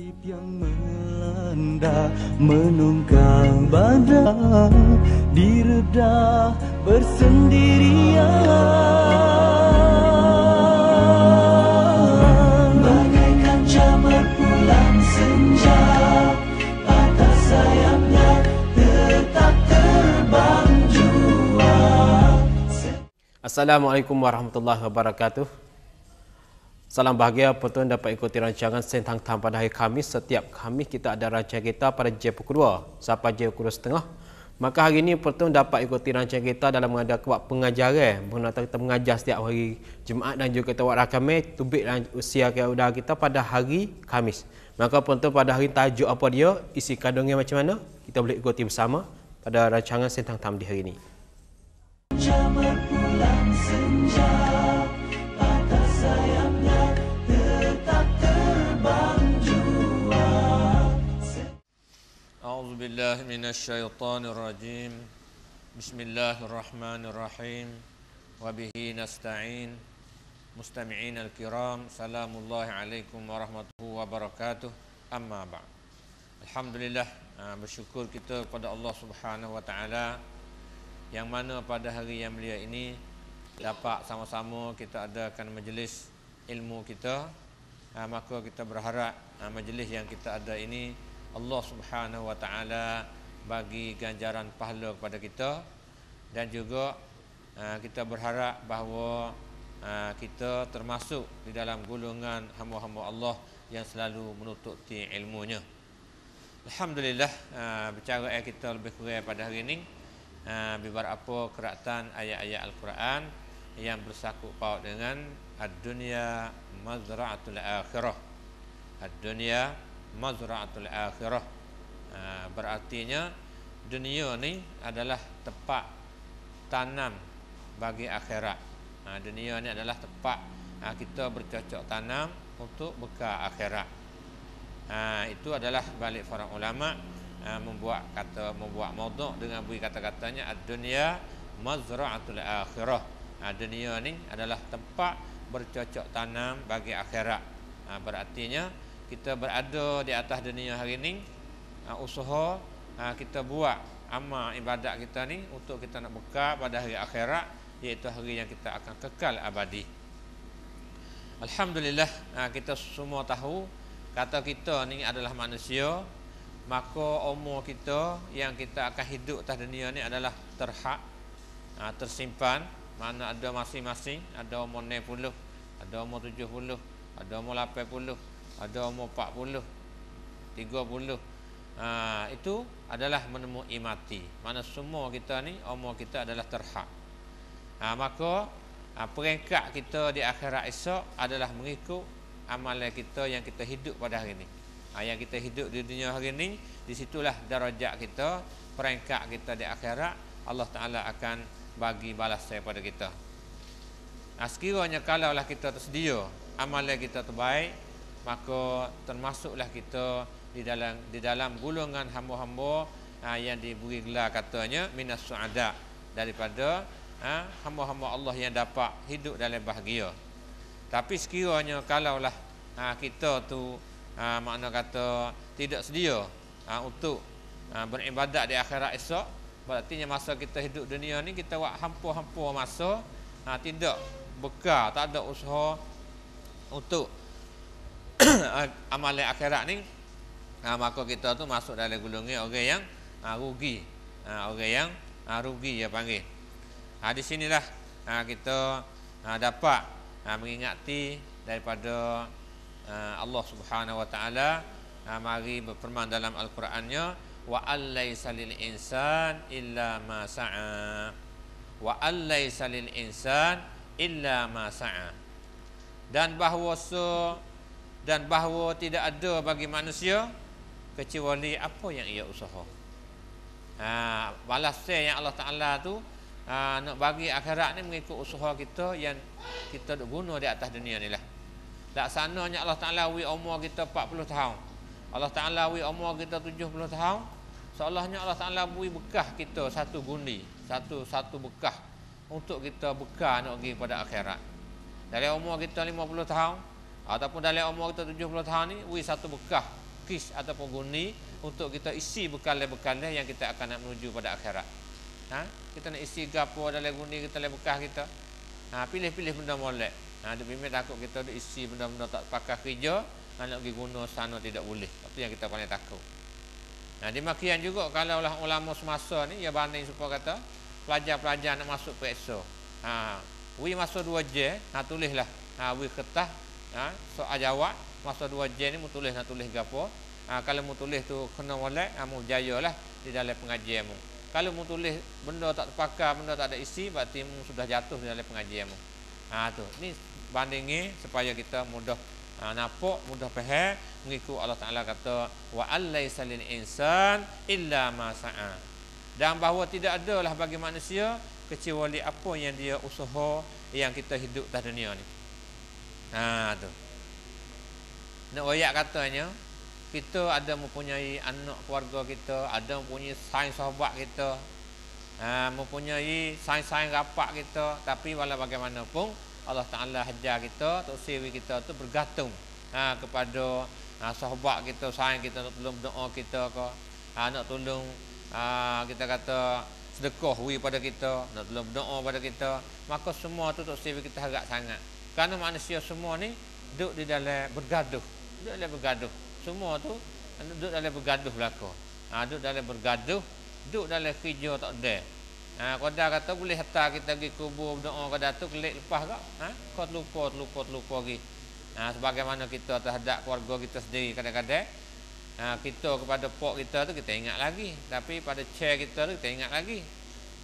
Nasib yang melanda menunggang badan direda bersendirian, bagaikan jamur pulang senja, patah sayapnya tetap terbang jua. Assalamualaikum warahmatullahi wabarakatuh. Salam bahagia penonton dapat ikuti rancangan Sentang Tam pada hari Khamis. Setiap Khamis kita ada rancangan kita pada jam pukul 2 sampai jam pukul 2.30. Maka hari ini penonton dapat ikuti rancangan kita dalam mengadakan buat pengajaran. Berkenaan kita mengajar setiap hari Jumaat dan juga kita buat rakaman tubik usia udara kita pada hari Khamis. Maka penonton pada hari tajuk apa dia, isi kandungnya macam mana, kita boleh ikuti bersama pada rancangan Sentang Tam di hari ini. Jamur pulang senja, patah sayapnya tetap terbang jua. A'udzu billahi minasyaitonir rajim. Bismillahirrahmanirrahim. Wa bihi nasta'in. Mustami'in al-kiram, salamullahi alaikum warahmatullahi wabarakatuh. Amma ba'd. Alhamdulillah, bersyukur kita kepada Allah Subhanahu wa taala yang mana pada hari yang mulia ini dapat sama-sama kita adakan majlis ilmu kita. Maka kita berharap majlis yang kita ada ini Allah Subhanahu wa taala bagi ganjaran pahala kepada kita, dan juga kita berharap bahawa kita termasuk di dalam golongan hamba-hamba Allah yang selalu menututi ilmunya. Alhamdulillah, bicara kita lebih kurang pada hari ini bibar apa keratan ayat-ayat Al-Quran yang bersangkut paut dengan ad-dunya mazra'atul akhirah. Ad-dunya mazra'atul akhirah, berartinya dunia ni adalah tempat tanam bagi akhirat. Dunia ni adalah tempat kita bercocok tanam untuk bekal akhirat. Itu adalah balik para ulama membuat maudhu' dengan beri kata-katanya ad-dunya mazra'atul akhirah. Dunia ni adalah tempat bercocok tanam bagi akhirat. Berartinya kita berada di atas dunia hari ni, usaha kita buat amal ibadat kita ni untuk kita nak bekal pada hari akhirat, iaitu hari yang kita akan kekal abadi. Alhamdulillah, kita semua tahu kata kita ni adalah manusia. Maka umur kita yang kita akan hidup atas dunia ni adalah terhad, tersimpan. Mana ada masing-masing, ada umur 60, ada umur 70, ada umur 80, ada umur 40, 30. Itu adalah menemui mati. Mana semua kita ni umur kita adalah terhad. Maka peringkat kita di akhirat esok adalah mengikut amalan kita yang kita hidup pada hari ini. Yang kita hidup di dunia hari ini, disitulah darajat kita, peringkat kita di akhirat. Allah Ta'ala akan bagi balas kepada kita. Sekiranya kalaulah kita tersedia, amalan kita terbaik, maka termasuklah kita di dalam golongan hamba-hamba yang diberi gelar katanya minas su'ada, daripada hamba-hamba Allah yang dapat hidup dalam bahagia. Tapi sekiranya kalaulah kita tu makna kata tidak sedia untuk beribadat di akhirat esok, berarti masa kita hidup dunia ni kita buat hampur-hampur masa, tidak bekal, tak ada usaha untuk amalan akhirat ni, maka kita tu masuk dalam golongan orang yang rugi. Orang yang rugi dia panggil. Di sinilah kita dapat mengingati daripada Allah Subhanahu wa taala mari berfirman dalam Al-Qurannya, wa allaisa lil insan illa ma sa'a. Wa allaisa lil insan illa ma sa'a. Dan bahawa tidak ada bagi manusia kecuali apa yang ia usaha. Balasan yang Allah Taala tu nak bagi akhirat ni mengikut usaha kita yang kita duk guna di atas dunia ni lah. Laksananya Allah Ta'ala wi umur kita 40 tahun, Allah Ta'ala wi umur kita 70 tahun, seolahnya Allah Ta'ala beri bekah kita satu gundi, satu bekah untuk kita bekah nak pergi pada akhirat. Dari umur kita 50 tahun ataupun dari umur kita 70 tahun ni, wi satu bekah kis ataupun guni untuk kita isi bekal-bekal yang kita akan nak menuju pada akhirat. Kita nak isi gapo dalam guni kita, dalam bekas kita. Pilih-pilih benda molek. Dia bimbing takut kita duk isi benda-benda tak pakai kerja, nak pergi guna sana tidak boleh. Itu yang kita paling takut. Demikian juga kalau ulama semasa ni ya banding supaya kata pelajar-pelajar nak masuk PXO. We masuk 2J, tulislah. We kertas, soal jawab masa 2J ni mu tulis nak tulis gapo. Kalau mu tulis tu kena molek, mu berjayalah di dalam pengajian mu. Kalau mu tulis benda tak terpakai, benda tak ada isi, berarti mu sudah jatuh di dalam pengajian mu. Tu. Ni bandingi supaya kita mudah nampak, mudah faham mengikut Allah Taala kata wa allaisa lil insan illa ma sa'a. Dan bahawa tidak adalah bagi manusia kecuali apa yang dia usaha yang kita hidup di dunia ni. Tu. Nak ayat katanya kita ada mempunyai anak keluarga kita, ada mempunyai sains sahabat kita, mempunyai sains-sains rapat kita, tapi walau bagaimanapun Allah Ta'ala hajar kita, Tok Siri kita tu bergantung kepada sahabat kita, sains kita, nak tolong doa kita ke, nak tolong kita kata sedekah pada kita, nak tolong doa pada kita, maka semua tu Tok Siri kita harap sangat. Kerana manusia semua ni duduk di dalam bergaduh, semua tu duduk dalam bergaduh belaka. Duduk dalam bergaduh, duduk dalam kerja tak ada. Kau dah kata boleh hantar kita pergi kubur berdoa ke datuk kelik lepas ke? Kau terlupa lagi. Sebagaimana kita terhadap keluarga kita sendiri kadang-kadang kita kepada pok kita tu kita ingat lagi, tapi pada chair kita tu kita ingat lagi.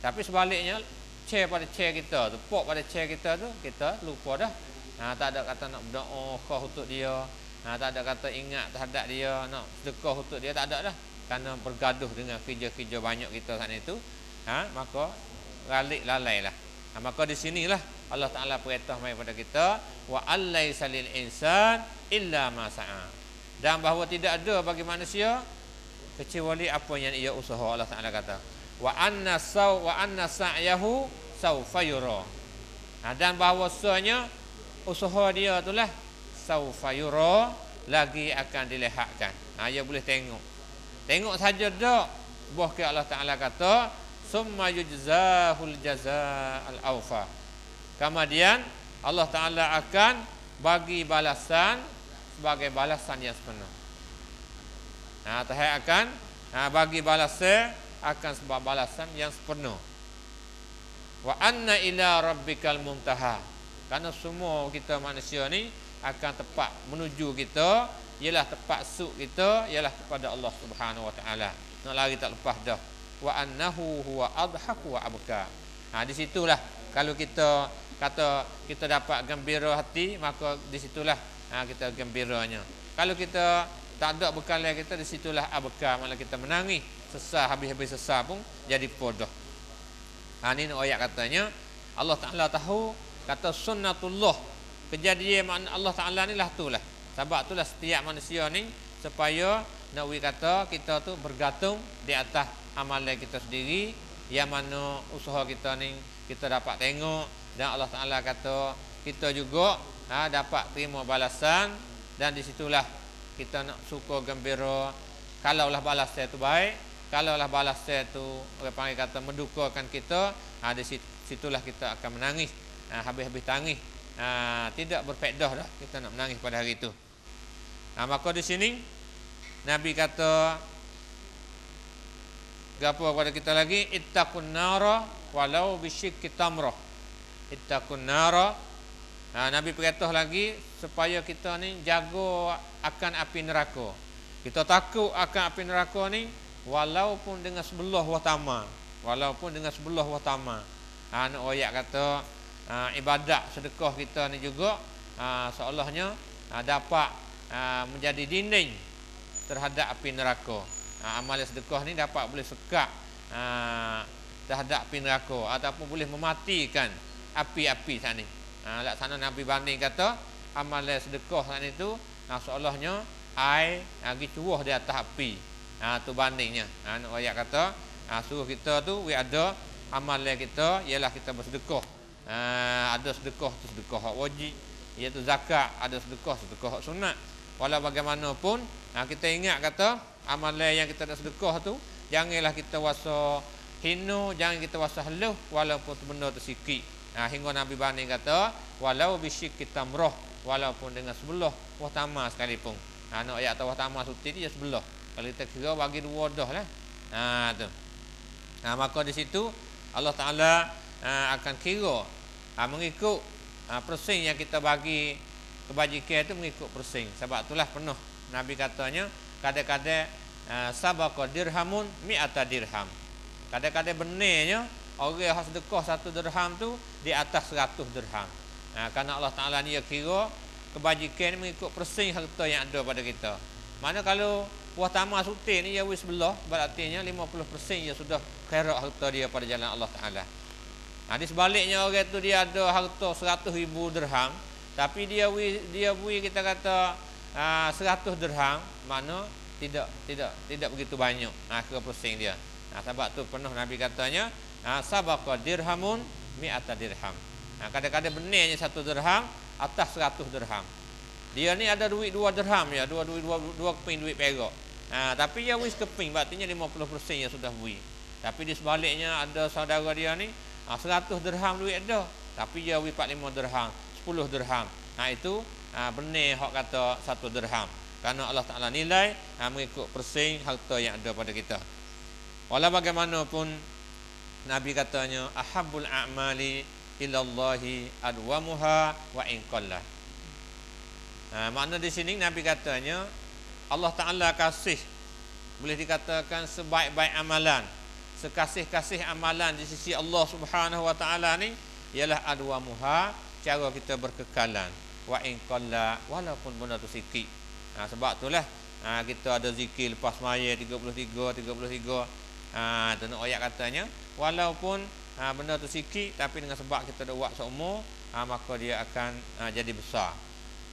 Tapi sebaliknya chair pada chair kita tu, pok pada chair kita tu kita lupa dah. Tak ada kata nak berdoa kau untuk dia, tak ada kata ingat terhadap dia, nak sedekah untuk dia, tak ada dah. Kerana bergaduh dengan kerja-kerja banyak kita saat itu, maka galik lalailah. Maka di sinilah Allah Taala perintah mai pada kita wa allaisa lil insan illa ma sa'a. Dan bahawa tidak ada bagi manusia kecuali apa yang ia usaha. Allah Taala kata wa anna sa'yahu saufa yura. Dan bahawasanya usaha dia itulah saufa yura, lagi akan dilihatkan. Ia boleh tengok saja dak. Buah ke Allah Taala kata summa yujzahul jazaa'al awfa. Kemudian Allah Taala akan bagi balasan sebagai balasan yang sepenuh. Tahap akan bagi balasan akan sebab balasan yang sepenuh. Wa anna ila rabbikal muntaha. Karena semua kita manusia ni akan tepat menuju kita, ialah tepat suk kita ialah kepada Allah Subhanahu wa taala. Nak lari tak lepas dah. Wa annahu huwa adhaku wa abka. Di situlah kalau kita kata kita dapat gembira hati, maka di situlah kita gembiranya. Kalau kita tak ada bekalan kita, di situlah abka, malah kita menangis, sesah, habis-habis sesah pun jadi podoh. Ini ayat katanya Allah Taala tahu, kata sunnatullah, kejadian Allah Taala ni lah itulah. Sebab itulah setiap manusia ni supaya nak kata kita tu bergantung di atas amalan kita sendiri, yang mana usaha kita ni kita dapat tengok, dan Allah Taala kata kita juga dapat terima balasan, dan di situlah kita nak suka gembira. Kalaulah balasan itu baik, kalaulah balasan itu orang panggil kata mendukakan kita, di situlah kita akan menangis, habis-habis tangis, tidak berfaedah dah kita nak menangis pada hari itu. Maka di sini Nabi kata gapo kepada kita lagi, ittaqun nara walau bisyikki tamrah. Ittaqun nara. Nabi perintah lagi supaya kita ni jaga akan api neraka. Kita takut akan api neraka ni walaupun dengan sebelah watama. Walaupun dengan sebelah watama. Nak ayat kata ibadat sedekah kita ni juga seolahnya dapat menjadi dinding terhadap api neraka. Amal sedekah ni dapat boleh sekat terhadap api neraka, ataupun boleh mematikan api-api saat ni. Laksana Nabi banding kata amal sedekah saat itu seolahnya air lagi cuah di atas api. Tu bandingnya. Nak ayat kata suruh kita tu ada amal kita ialah kita bersedekah. Ada sedekah tu sedekah hak wajib, iaitu zakat, ada sedekah hak sunat. Walau bagaimanapun kita ingat kata amalan yang kita nak sedekah tu janganlah kita wasa hina, jangan kita wasa heluh walaupun benda tu sikit. Hingga Nabi banding kata walau bisyikki tamrah, walaupun dengan sebelah buah tamar sekalipun. Nak ayat buah tamar suti dia sebelah. Kalau kita kira bagi 2 dah lah. Tu. Maka di situ Allah Taala akan kira mengikut persen yang kita bagi kebajikan itu mengikut persen. Sebab itulah penuh Nabi katanya kadang-kadang sabaqa dirhamun mi'ata dirham. Kadang-kadang benarnya orang yang sedekah 1 dirham tu di atas 100 dirham. Kerana Allah Taala ni kira kebajikan ni mengikut persen harta yang ada pada kita. Mana kalau buah tamar sutin ni dia wis sebelah, berartinya 50% dia sudah khairat harta dia pada jalan Allah Taala. Di sebaliknya orang tu dia ada harta 100,000 dirham, tapi dia bui kita kata 100 dirham, mana tidak begitu banyak ke persen dia. Sebab tu penuh Nabi katanya sabaqa dirhamun mi'ata dirham. Kadang-kadang benarnya 1 dirham atas 100 dirham. Dia ni ada duit 2 dirham ya, 2 keping duit perak. Tapi dia wis keping, berartinya 50% dia sudah bui. Tapi di sebaliknya ada saudara dia ni 100 dirham duit ada, tapi dia wis 45 dirham, 10 dirham. Itu benar hak kata 1 dirham. Kerana Allah Taala nilai mengikut persen harta yang ada pada kita. Walau bagaimanapun Nabi katanya ahabbul a'mali ilallahi adwamuha wa in qalla. Makna di sini Nabi katanya Allah Taala kasih, boleh dikatakan sebaik-baik amalan, sekasih-kasih amalan di sisi Allah Subhanahu wa taala ni ialah adwamuha, cara kita berkekalan, wa in qalla, walaupun benda tu sikit. Sebab itulah kita ada zikir lepas maya 33. Tu nak ayat katanya walaupun benda tu sikit, tapi dengan sebab kita dah buat seumur, maka dia akan jadi besar.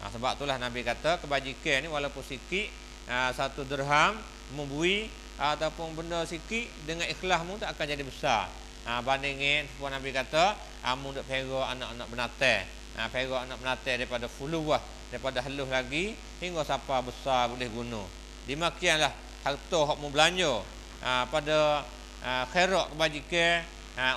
Sebab itulah Nabi kata kebajikan ni walaupun sikit, 1 dirham membui ataupun benda sikit, dengan ikhlasmu tak akan jadi besar. Bandingin sebab Nabi kata amu dak perak anak-anak benatai. Perak anak benatai daripada fuluwah, daripada heluh lagi hingga siapa besar boleh guna. Demikianlah harta hak mu belanja pada khairat kebajikan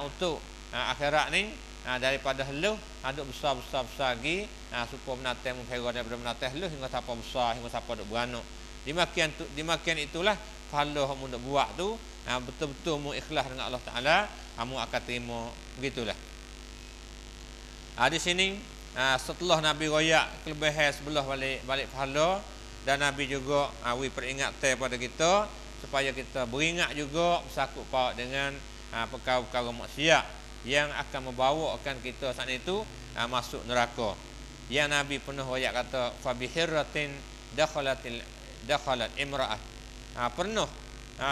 untuk akhirat ni, daripada heluh aduk besar lagi, supaya menatai mempera daripada menatai heluh hingga siapa besar, hingga siapa duk beranak. Demikian itulah pahala hak mu nak buat tu, betul-betul mu ikhlas dengan Allah Taala, mu akan terima begitulah. Di sini setelah Nabi royak kelebihan sebelah balik pahala, dan Nabi juga peringatan pada kita supaya kita beringat juga bersakut paut dengan perkara-perkara maksiat yang akan membawakan kita saat itu masuk neraka. Yang Nabi pernah royak kata fabihiratin dakhalat imra'ah. Pernah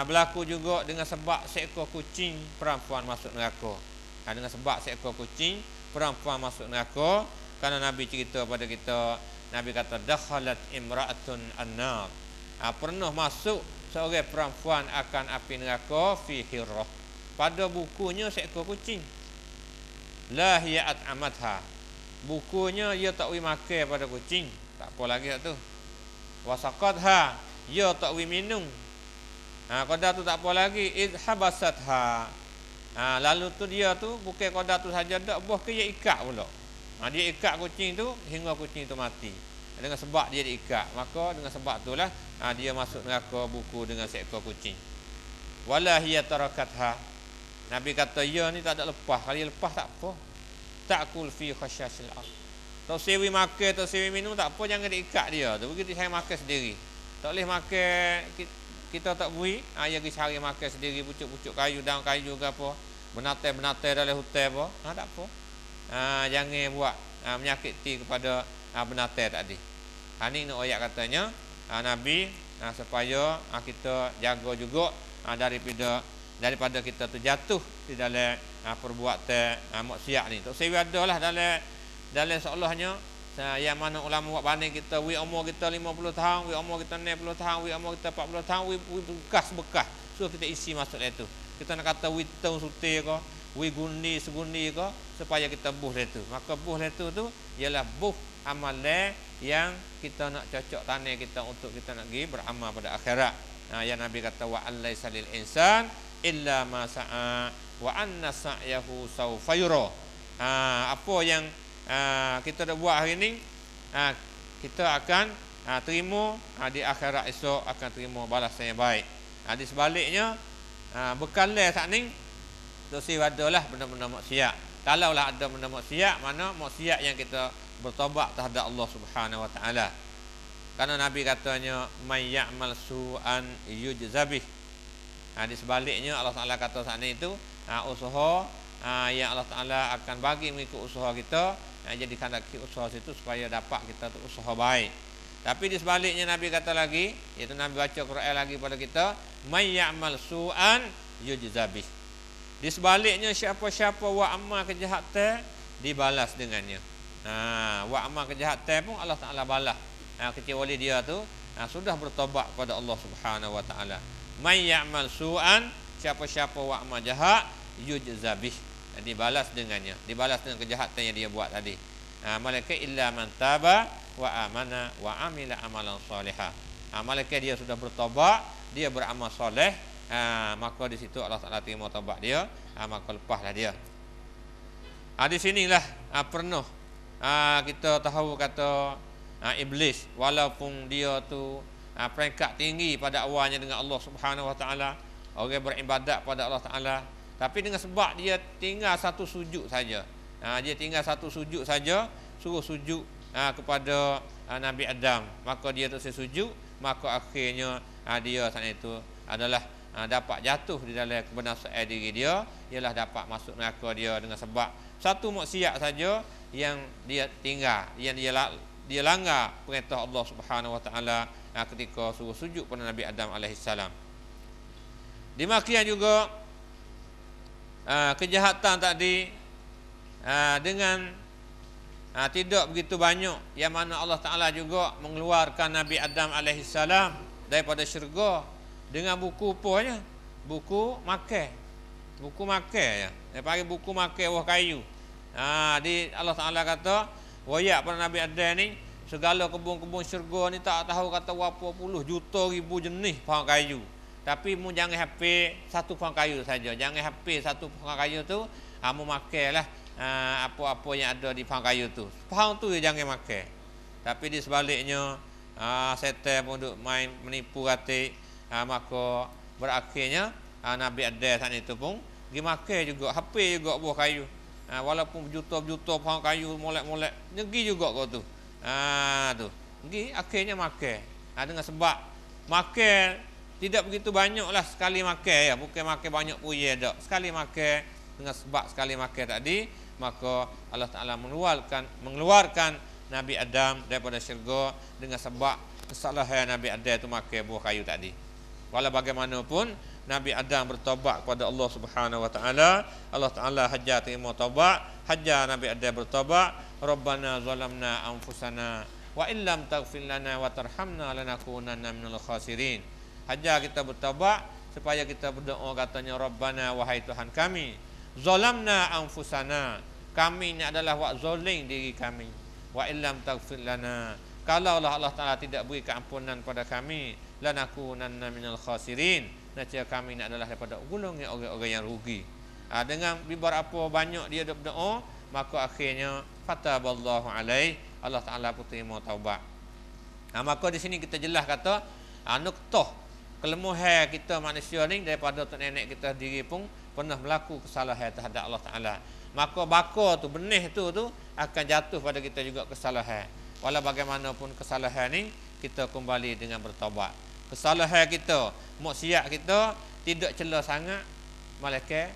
berlaku juga dengan sebab seekor kucing perempuan masuk neraka. Dengan sebab seekor kucing perempuan masuk neraka, kerana Nabi cerita pada kita, Nabi kata dakhalat imra'atun an-nar. Pernah masuk seorang perempuan akan api neraka fi hirrah, pada bukunya seekor kucing. La hiyat amatha, bukunya ia tak wi makan pada kucing, tak apa lagi tu. Wasaqatha, ia tak wi minum. Qadar tu tak apa lagi, idhabasatha. Lalu tu dia tu bukan qadar tu saja dak, boh ke dia ikat pula. Dia ikat kucing tu hingga kucing tu mati. Dengan sebab dia diikat, maka dengan sebab itulah dia masuk neraka buku dengan seekor kucing. Wala hiya tarakatha, Nabi kata ya ni tak ada lepas, kalau lepas tak apa. Takul fi khasyasil ard, tak sewi makan, tak sewi minum tak apa, jangan diikat dia tu, begitu saya makan sendiri. Tak boleh makan, kita tak bui, dia pergi cari makan sendiri, pucuk-pucuk kayu, daun kayu ke apa, benatai dalam hutan apa, tak apa. Jangan buat menyakiti kepada benatai tadi. Ini nak ayat katanya Nabi supaya kita jaga juga daripada kita terjatuh di dalam perbuatan maksiat ni. Tak sewi adalah dalam seolahnya yang mana ulama buat banding kita, wi umur kita 50 tahun, wi umur kita 60 tahun, wi umur kita 40 tahun, wi bekas. So kita isi masuk itu. Kita nak kata wi tahun suti ke, wi segundi ke, supaya kita buh itu. Maka buh itu tu ialah buh amalan yang kita nak cocok tanah kita untuk kita nak pergi beramal pada akhirat. Yang Nabi kata wa allaisa lil insan illa ma sa'a wa anna sa'yahu sawfa yura. Apa yang kita dah buat hari ni, kita akan terima di akhirat esok, akan terima balasan yang baik. Di sebaliknya, bekalnya saat ni dosi adalah benda-benda maksiat. Kalaulah ada benda maksiat, mana maksiat yang kita bertaubat terhadap Allah Subhanahu Wa Taala. Karena Nabi katanya may ya'mal su'an yujzabih. Di sebaliknya Allah Taala kata saat ni itu usaha yang Allah Taala akan bagi mengikut usaha kita, jadikan usaha situ supaya dapat kita tu usaha baik. Tapi di sebaliknya Nabi kata lagi, iaitu Nabi baca Quran lagi pada kita, may ya'mal su'an yujzabih. Di sebaliknya siapa-siapa wa amal kejahatan dibalas dengannya. Wa amal kejahatan pun Allah Taala balas. Kecuali dia tu sudah bertobat kepada Allah Subhanahu Wa Taala. May ya'mal su'an, siapa-siapa wa amal jahat yujzabih, dibalas dengannya, dibalas dengan kejahatan yang dia buat tadi. Malaikat illa man taba wa amana wa amila amalan salihah. Malaikat dia sudah bertobat, dia beramal soleh, maka di situ Allah Taala terima taubat dia, maka lepaslah dia. Di sinilah pernah kita tahu kata iblis, walaupun dia tu peringkat tinggi pada awalnya dengan Allah Subhanahu Wa Taala, orang beribadat pada Allah Taala, tapi dengan sebab dia tinggal satu sujud saja, dia tinggal satu sujud saja, suruh sujud kepada Nabi Adam, maka dia tu sujud, maka akhirnya dia saat itu adalah dapat jatuh di dalam kebinasaan diri dia, ialah dapat masuk neraka dia dengan sebab satu maksiat saja yang dia tinggal, yang dia langgar perintah Allah Subhanahu Wa Taala ketika suruh sujud pada Nabi Adam alaihissalam. Demikian juga kejahatan tadi dengan tidak begitu banyak, yang mana Allah Taala juga mengeluarkan Nabi Adam alaihissalam daripada syurga dengan buku apa? Buku makan. Buku makan ya. Dia panggil buku makan buah kayu. Di Allah Taala kata wayak pada Nabi Adam ni, segala kebun-kebun syurga ni tak tahu kata berapa puluh juta ribu jenis pohon kayu. Tapi mu jangan hafal satu pohon kayu saja. Jangan hafal satu pohon kayu tu, mu makanlah apa-apa yang ada di pohon kayu tu. Pohon tu jangan makan. Tapi di sebaliknya setan pun duk main menipu hati, maka berakhirnya Nabi Adam saat itu pun pergi makan juga, hafal juga buah kayu. Walaupun berjuta-juta pohon kayu molek-molek, pergi juga kau tu. Tu. Pergi akhirnya makan. Dengan sebab makan tidak begitu banyaklah sekali makan ya, bukan makan banyak puye dak. Sekali makan, dengan sebab sekali makan tadi, maka Allah Taala mengeluarkan Nabi Adam daripada syurga dengan sebab kesalahan Nabi Adam itu makan buah kayu tadi. Walau bagaimanapun Nabi Adam bertaubat kepada Allah Subhanahu Wa Taala, Allah Taala hajar terima taubat, hajar Nabi Adam bertaubat, Rabbana zalamna anfusana wa illam taghfir lana wa tarhamna lanakunanna minal khasirin. Hajar kita bertaubat supaya kita berdoa katanya, Rabbana wahai Tuhan kami, zalamna anfusana, kami ini adalah wak zalim diri kami, wa illam taghfir lana, kalaulah Allah Taala tidak beri keampunan pada kami, lanakunanna minal khasirin, nescaya kami ini adalah daripada golongan orang-orang yang rugi. Dengan beberapa banyak dia berdoa, maka akhirnya fataballahu alaih, Allah Taala pun terima taubat. Maka di sini kita jelas kata nuktah kelemahan kita manusia ni daripada tok nenek kita diri pun pernah berlaku kesalahan terhadap Allah Taala. Maka bakar tu, benih tu akan jatuh pada kita juga kesalahan. Walau bagaimanapun kesalahan ni, kita kembali dengan bertaubat. Kesalahan kita, maksiat kita tidak celah sangat, malaikat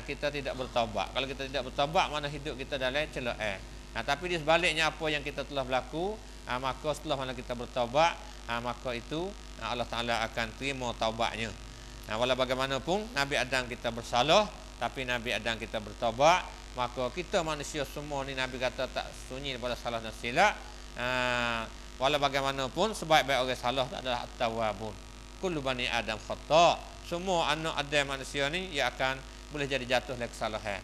kita tidak bertaubat. Kalau kita tidak bertaubat, mana hidup kita dalam celah. Tapi di sebaliknya apa yang kita telah berlaku, maka setelah mana kita bertaubat, maka itu Allah Ta'ala akan terima taubatnya. Walau bagaimanapun Nabi Adam kita bersalah, tapi Nabi Adam kita bertaubat, maka kita manusia semua ni Nabi kata tak sunyi daripada salah dan silap. Walau bagaimanapun sebaik-baik orang salah tak adalah at-tawwabun. Kullu bani Adam khata'. Semua anak Adam manusia ni ia akan boleh jadi jatuh dalam kesalahan.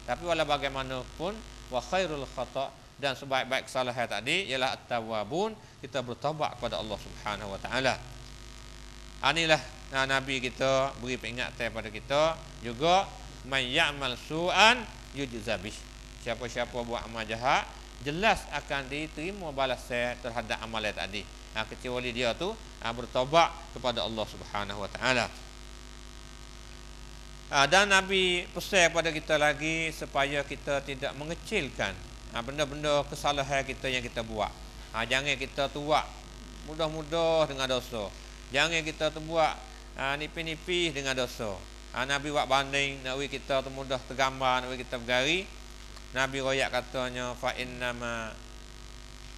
Tapi walau bagaimanapun wa khairul khata' Dan sebaik-baik kesalahan tadi ialah at-tawwabun, kita bertaubat kepada Allah Subhanahu wa taala. Inilah Nabi kita beri peringatan pada kita juga, may ya'mal su'an yujza bih. Siapa-siapa buat amal jahat, jelas akan diterima balasan terhadap amalan tadi. Kecuali dia tu bertaubat kepada Allah Subhanahu wa taala. Dan Nabi pesan kepada kita lagi supaya kita tidak mengecilkan benda-benda kesalahan kita yang kita buat. Jangan kita tu buat mudah-mudah dengan dosa. Jangan kita tu buat nipis-nipis dengan dosa. Nabi buat banding, nak kita tu mudah tergambar, nak kita bergari. Nabi royak katanya, fa innama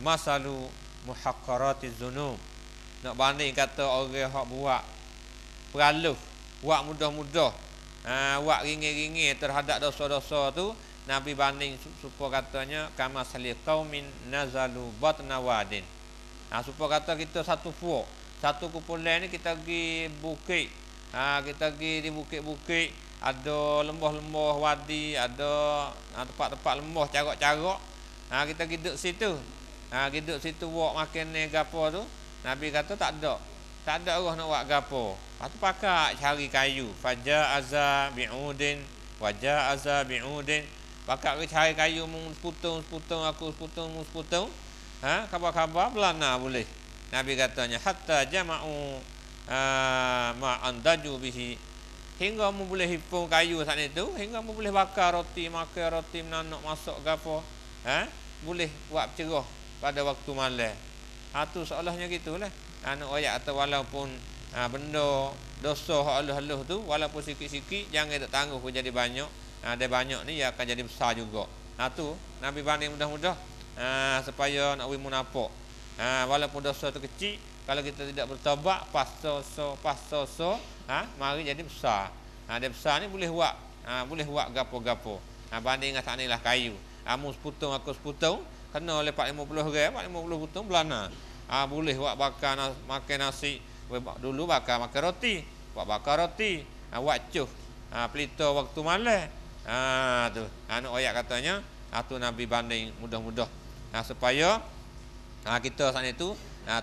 masalu muhaqqaratiz zunub. Nak banding kata orang hak buat peralus, buat mudah-mudah, buat ringan-ringan terhadap dosa-dosa tu, Nabi banding supaya katanya kama salil qaumin nazalu batna wadin. Supaya kata kita satu puak, satu kumpulan ni kita pergi bukit. Kita pergi di bukit-bukit, ada lembah-lembah wadi, ada tempat-tempat lembah carok-carok. Kita pergi duduk situ. Duduk situ buat makan ni gapo tu. Nabi kata tak ada orang nak buat gapo. Lepas tu pakai cari kayu. Faja azza bi'udin, wajah azza bi'udin. Pakai cari kayu, seputung, aku seputung. Khabar-khabar belana boleh. Nabi katanya hatta jama'u ma'andaju bihi, hingga mu boleh hipung kayu saat itu, hingga mu boleh bakar roti, makan roti, menanuk masuk gapo, boleh buat cerah pada waktu malam. Tu seolahnya gitulah. Anak ayat atau walaupun benda dosa hak halus-halus tu, walaupun sikit-sikit jangan tak tangguh jadi banyak. Ada banyak ni akan jadi besar juga. Tu Nabi banding mudah-mudah supaya nak win munafik. Walaupun dosa tu kecil, kalau kita tidak bertaubat, pas-so, mari jadi besar. Dia besar ni boleh buat gapo-gapo. Banding dengan sanilah kayu. Mu seputung, aku seputung, kena oleh 450 gram, 450 putung belana. Boleh buat bakar makan nasi. Dulu bakar makan roti, buat bakar roti, buat cuh pelita waktu malam. Tu anak ayat katanya, tu Nabi banding mudah-mudah. Supaya kita saat itu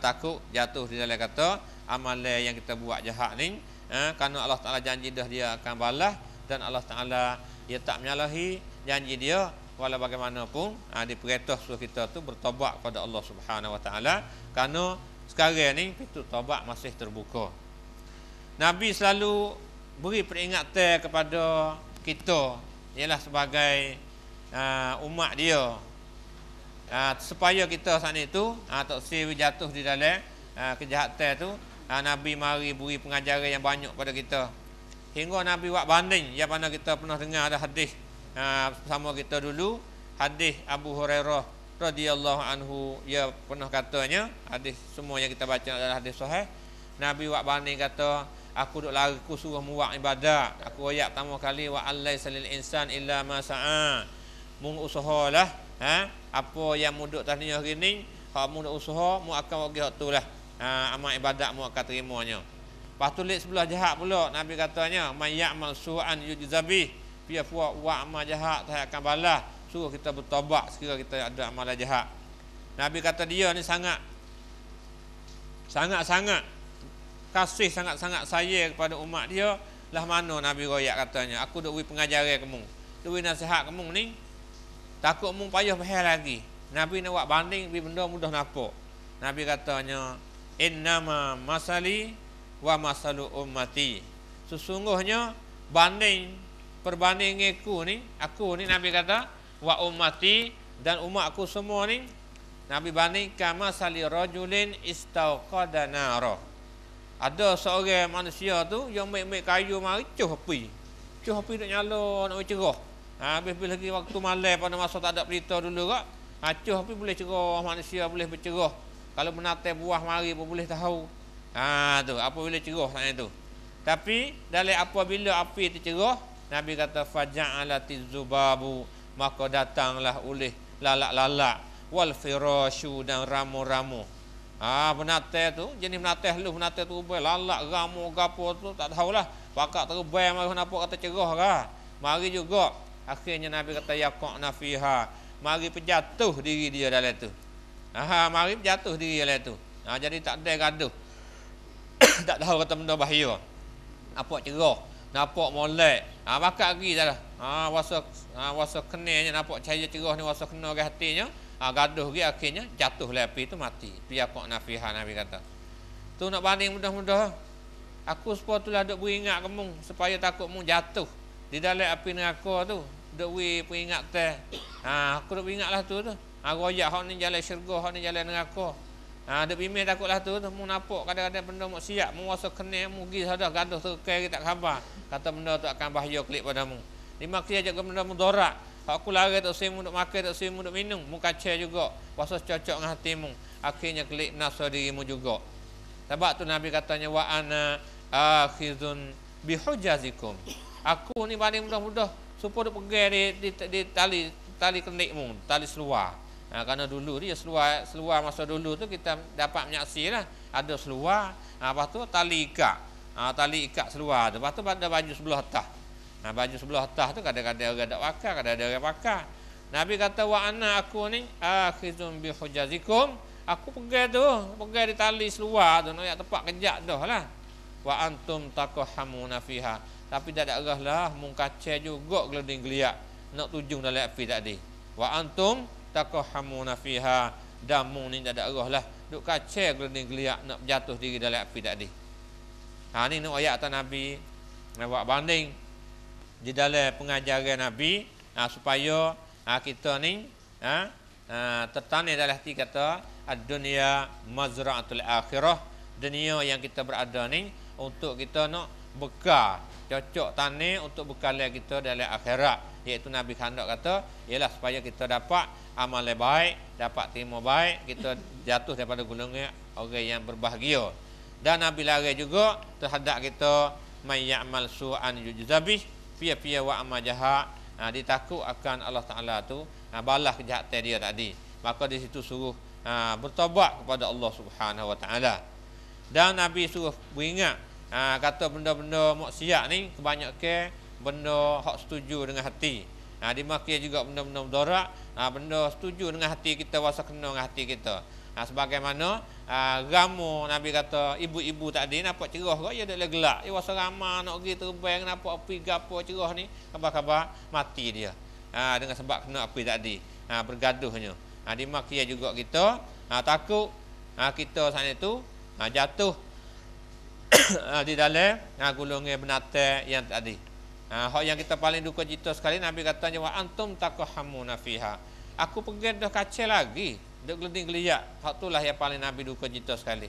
takut jatuh di dalam kata amalan yang kita buat jahat ni, kerana Allah Ta'ala janji dah dia akan balas, dan Allah Ta'ala dia tak menyalahi janji dia. Walau bagaimanapun diperintah suruh kita tu bertaubat kepada Allah Subhanahu wa taala, kerana sekarang ni pintu taubat masih terbuka. Nabi selalu beri peringatan kepada kita, ialah sebagai umat dia, supaya kita saat itu tak siri jatuh di dalam kejahatan tu. Nabi mari beri pengajaran yang banyak pada kita, hingga Nabi buat banding yang mana kita pernah dengar ada hadis bersama kita dulu, hadis Abu Hurairah radhiyallahu anhu. Ia pernah katanya, hadis semua yang kita baca adalah hadis sahih. Nabi buat banding kata, aku duk lari, aku suruh buat ibadat. Aku ayat pertama kali, wa allaisa lil insan illa ma sa'a. Mung usahalah apa yang muduk tahniah hari ni, hak mu nak usaha, mu akan bagi hak tulah. Amal ibadat mu akan terimanya. Lepas tu lihat sebelah jahat pula, Nabi katanya, may ya'mal su'an yujza bih. Dia buat amal jahat, saya akan balas. Suruh kita bertaubat sekiranya kita ada amalan jahat. Nabi kata dia ni sangat kasih, sangat sayang kepada umat dia. Lah mana Nabi royak katanya, aku duk beri pengajaran kamu, duk beri nasihat kamu ni, takut kamu payah faham lagi. Nabi nak buat banding, beri benda mudah nampak. Nabi katanya, innama masali wa masalu ummati. Sesungguhnya perbanding aku ni Nabi kata, wa ummati, dan umat aku semua ni, Nabi banding kama sali rajulin istauqada nara. Ada seorang manusia tu yang ambil kayu mari cuh api duk nyala nak cerah. Habis lagi waktu malam pada masa tak ada pelita dulu kak, cuh api boleh cerah, manusia boleh bercerah. Kalau menatai buah mari pun boleh tahu. Tu apa boleh cerah sana tu. Tapi dalam apabila api tu cerah, Nabi kata faja'alatiz zubabu, maka datanglah oleh lalak-lalak, wal firasyu, dan ramu-ramu. Penatai tu jenis penatai halus, penatai tu lalak, ramu, gapo tu tak tahulah. Pakak terbang mari nampak kata cerah ke. Mari juga akhirnya Nabi kata yaqna fiha, mari berjatuh diri dia dalam tu. Mari berjatuh diri dalam tu. Jadi tak ada gaduh. Tak tahu kata benda bahaya. Nampak cerah, nampak molek. Bakat lagi dah lah. Wasa kenanya nampak cahaya cerah ni, wasa kena ke hatinya. Gaduh lagi akhirnya jatuh le api tu mati. Piaqaq nafiha, Nabi kata. Tu nak banding mudah-mudah. Aku sepatutnya duk beringat kamu supaya takut mu jatuh di dalam api neraka tu. Duk peringat teh. Aku duk beringatlah tu. Royak hak ni jalan syurga, hak ni jalan neraka. Duk bimbing takutlah tu. Mu nampak kadang-kadang benda mu siap, mu rasa kena, mu pergi sadah gaduh terkai tak khabar. Kata benda tu akan bahaya kelip padamu. Lima kali jaga benda mudarat. Hak aku lari tak simu duk makan, tak simu duk minum, mu kacau juga. Rasa cocok dengan hatimu. Akhirnya kelip nafsu dirimu juga. Sebab tu Nabi katanya wa ana akhizun bihujazikum. Aku ni paling mudah-mudah supaya duk pegang di tali kenikmu, tali seluar. Kerana dulu dia seluar masa dulu tu kita dapat menyaksilah ada seluar, lepas tu tali ikat seluar tu, lepas tu ada baju sebelah atas. Baju sebelah atas tu kadang-kadang orang tak pakai, kadang-kadang orang pakai. Nabi kata wa ana aku ni akhizun bihujazikum. Aku pegang di tali seluar tu, nak tepat kejap dah lah. Wa antum taqahamuna fiha. Tapi tak ada arah lah, mung kacau juga gelending geliat nak tujung dalam api tadi. Wa antum taqahamuna fiha. Dan mung ni tak ada arah lah, duk kacau gelending geliat nak jatuh diri dalam api tadi. Ni nak ayat atas Nabi buat banding di dalam pengajaran Nabi supaya kita ni tertanam dalam hati kata ad-dunya mazra'atul akhirah. Dunia yang kita berada ni untuk kita nak bekal, cocok tanam untuk bekalan kita dalam akhirat. Iaitu Nabi Khandak kata ialah supaya kita dapat amal baik, dapat terima baik, kita jatuh daripada golongan orang yang berbahagia. Dan Nabi larang juga terhadap kita may ya'mal su'an yujzabih fiya wa amal jahat. Ditakut akan Allah Ta'ala tu balas kejahatan dia tadi. Maka di situ suruh bertobat kepada Allah Subhanahu Wa Ta'ala. Dan Nabi suruh beringat kata benda-benda maksiat ni kebanyakan benda hak setuju dengan hati. Dimakai juga benda-benda mudarat, benda setuju dengan hati kita, rasa kena dengan hati kita. Sebagaimana ramu Nabi kata ibu-ibu tadi nampak cerah kok, dia dak gelak, dia rasa ramah nak pergi terbang, nampak api gapo cerah ni, khabar-khabar mati dia. Dengan sebab kena api tadi, bergaduhnya. Dimakai juga kita takut kita sana tu jatuh di dalam golongan binatang yang tadi. Hak yang kita paling duka cita sekali, Nabi katanya wa antum taqahamuna fiha. Aku pegang dah kacau lagi, dak gelending geliat. Hak itulah yang paling Nabi duka cita sekali.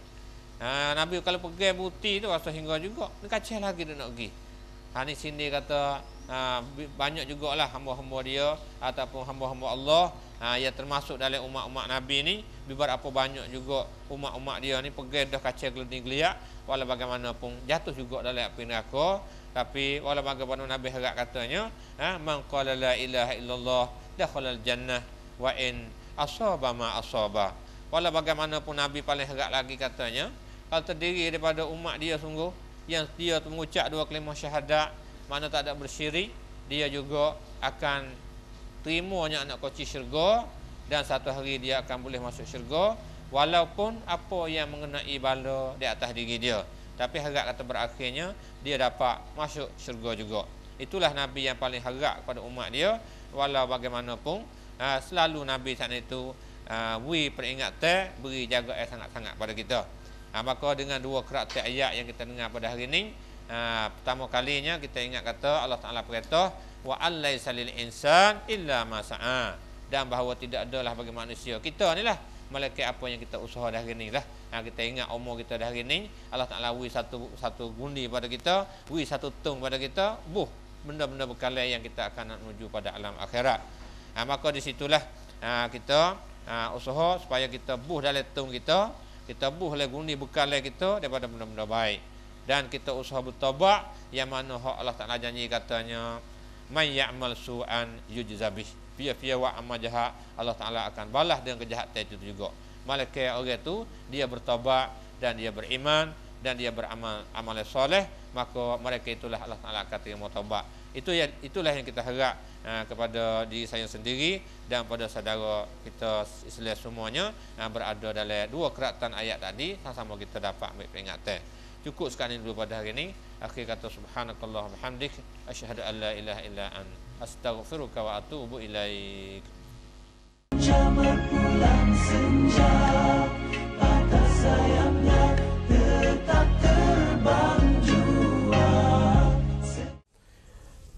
Nabi kalau pegang buti tu rasa hingga juga, dia kacau lagi dia nak pergi. Ni sini kata banyak jugalah hamba-hamba dia ataupun hamba-hamba Allah yang termasuk dalam umat-umat Nabi ni, biar apa banyak juga umat-umat dia ni pegang dah kacau gelending geliat, walau bagaimanapun jatuh juga dalam api neraka. Tapi walau bagaimana Nabi harap katanya man qala la ilaha illallah dakhalal jannah wa in asaba ma asaba. Walau bagaimanapun Nabi paling harap lagi katanya kalau terdiri daripada umat dia sungguh yang dia mengucap dua kalimah syahadat, mana tak ada bersyirik, dia juga akan terimanya anak kunci syurga, dan satu hari dia akan boleh masuk syurga walaupun apa yang mengenai bala di atas diri dia. Tapi harap kata berakhirnya dia dapat masuk syurga juga. Itulah Nabi yang paling harap kepada umat dia. Walau bagaimanapun selalu Nabi sana itu beri peringatan, beri jaga sangat-sangat pada kita. Maka dengan dua karakter ayat yang kita dengar pada hari ini, pertama kalinya kita ingat kata Allah Ta'ala perintah wa allaisa lil insan illa ma sa'a, dan bahawa tidak adalah bagi manusia kita ni lah melainkan apa yang kita usaha dah hari ni lah. Kita ingat umur kita dah hari ni, Allah Ta'ala beri satu gundi pada kita, beri satu tung pada kita, benda-benda bekalan yang kita akan nak menuju pada alam akhirat. Maka di situlah kita usaha supaya kita dalam tung kita oleh gundi bekalan kita daripada benda-benda baik, dan kita usaha bertaubat yang mana Allah Ta'ala janji katanya may ya'mal su'an yujzabih fiya wa amal jahat. Allah Ta'ala akan balas dengan kejahatan itu juga. Malaikat orang itu dia bertaubat dan dia beriman dan dia beramal soleh, maka mereka itulah Allah Ta'ala akan terima taubat. Itulah yang kita harap kepada diri saya sendiri dan pada saudara kita Islam semuanya berada dalam dua keratan ayat tadi, sama-sama kita dapat ambil peringatan. Cukup sekali dulu pada hari ini. Akhir kata subhanakallah wa bihamdik asyhadu an la ilaha illa anta astaghfiruka wa atubu ilaik. Berpulang senja, patah sayapnya tetap terbang jua.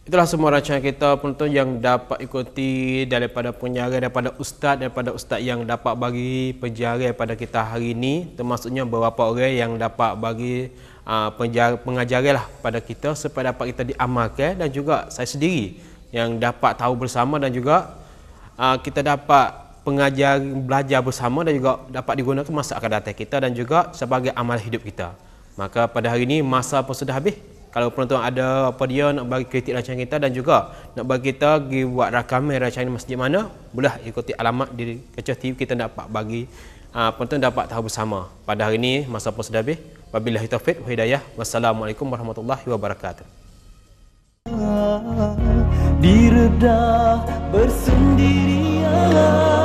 Itulah semua rancangan kita penonton yang dapat ikuti daripada penjara daripada ustaz yang dapat bagi penjara pada kita hari ini, termasuknya beberapa orang yang dapat bagi pengajaran lah pada kita supaya dapat kita diamalkan, dan juga saya sendiri yang dapat tahu bersama, dan juga kita dapat belajar bersama dan juga dapat digunakan masa akan datang kita dan juga sebagai amal hidup kita. Maka pada hari ini masa pun sudah habis. Kalau penonton ada apa dia nak bagi kritik rancangan kita dan juga nak bagi kita pergi buat rakaman rancangan masjid mana, boleh ikuti alamat di Kecoh TV, kita dapat bagi penonton dapat tahu bersama. Pada hari ini masa pun sudah habis. Wabillahi taufiq wa hidayah. Wassalamualaikum warahmatullahi wabarakatuh. Direda bersendirian.